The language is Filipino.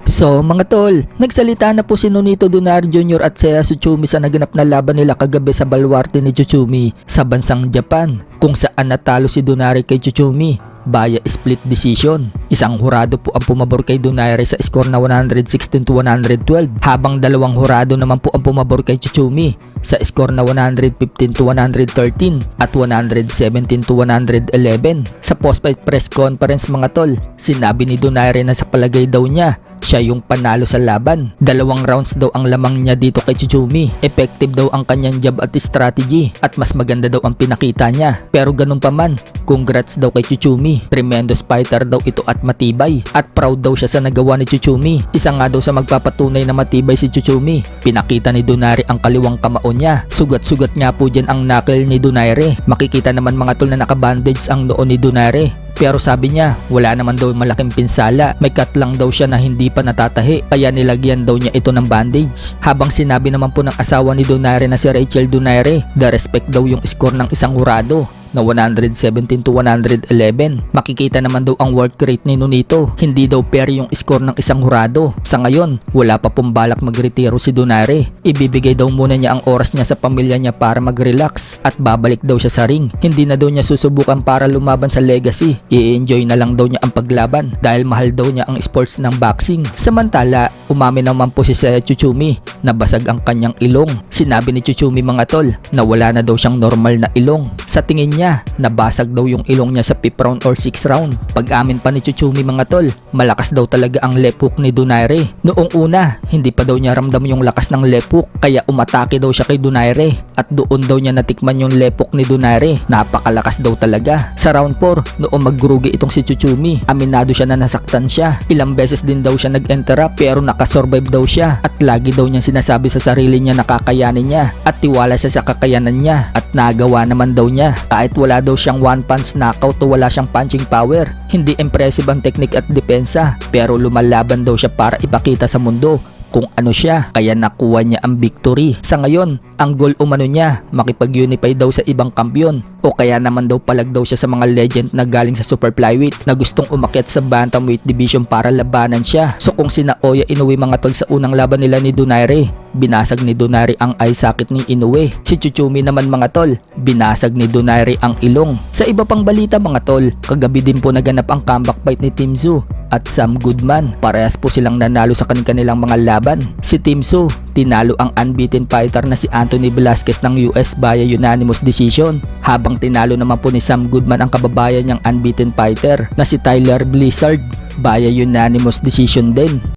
So mga tol, nagsalita na po si Nonito Donaire Jr. at Seiya Tsutsumi sa naganap na laban nila kagabi sa baluarte ni Tsutsumi sa bansang Japan, kung saan natalo si Donaire kay Tsutsumi via split decision. Isang hurado po ang pumabor kay Donaire sa score na 116 to 112, habang dalawang hurado naman po ang pumabor kay Tsutsumi sa score na 115 to 113 at 117 to 111. Sa post-fight press conference mga tol, sinabi ni Donaire na sa palagay daw niya siya yung panalo sa laban. 2 rounds daw ang lamang niya dito kay Tsutsumi. Effective daw ang kanyang jab at strategy at mas maganda daw ang pinakita niya. Pero ganun pa man, congrats daw kay Tsutsumi. Tremendous fighter daw ito at matibay, at proud daw siya sa nagawa ni Tsutsumi. Isa nga daw sa magpapatunay na matibay si Tsutsumi. Pinakita ni Donaire ang kaliwang kamao niya. Sugat-sugat nga po dyan ang knuckle ni Donaire. Makikita naman mga tol na nakabandage ang noo ni Donaire. Pero sabi niya, wala naman daw malaking pinsala. May cut lang daw siya na hindi pa natatahi, kaya nilagyan daw niya ito ng bandage. Habang sinabi naman po ng asawa ni Donaire na si Rachel Donaire, the respect daw yung score ng isang hurado na 117 to 111. Makikita naman daw ang work rate ni Nonito. Hindi daw fair yung score ng isang hurado. Sa ngayon, wala pa pong balak magretiro si Donaire. Ibibigay daw muna niya ang oras niya sa pamilya niya para mag-relax at babalik daw siya sa ring. Hindi na daw niya susubukan para lumaban sa legacy. I-enjoy na lang daw niya ang paglaban dahil mahal daw niya ang sports ng boxing. Samantala, umamin naman po si Seiya Tsutsumi na basag ang kanyang ilong. Sinabi ni Tsutsumi mga tol na wala na daw siyang normal na ilong. Sa tingin niya, nabasag daw yung ilong niya sa 5th round or 6th round. Pag-amin pa ni Tsutsumi mga tol, malakas daw talaga ang left hook ni Donaire. Noong una, hindi pa daw niya ramdam yung lakas ng left hook, kaya umatake daw siya kay Donaire at doon daw niya natikman yung left hook ni Donaire. Napakalakas daw talaga. Sa round 4, noong maggurugi itong si Tsutsumi, aminado siya na nasaktan siya. Ilang beses din daw siya nag-interrupt pero nakasurvive daw siya, at lagi daw niyang sinasabi sa sarili niya na kakayanin niya at tiwala siya sa kakayanan niya, at nagawa naman daw niya. Kahit wala daw siyang one punch knockout o wala siyang punching power, hindi impressive ang technique at depensa, pero lumalaban daw siya para ipakita sa mundo kung ano siya, kaya nakuha niya ang victory. Sa ngayon, ang goal umano niya, makipag-unify daw sa ibang kampiyon, o kaya naman daw palag daw siya sa mga legend na galing sa super flyweight na gustong umakyat sa bantamweight division para labanan siya. So kung sina Oya Inoue mga tol sa unang laban nila ni Donaire, binasag ni Donaire ang eye socket ni Inoue. Si Tsutsumi naman mga tol, binasag ni Donaire ang ilong. Sa iba pang balita mga tol, kagabi din po naganap ang comeback fight ni Tim Tszyu at Sam Goodman. Parehas po silang nanalo sa kanilang mga laban. Si Tim Tszyu, tinalo ang unbeaten fighter na si Anthony Velasquez ng US via unanimous decision, habang tinalo naman po ni Sam Goodman ang kababayan niyang unbeaten fighter na si Tyler Blizzard via unanimous decision din.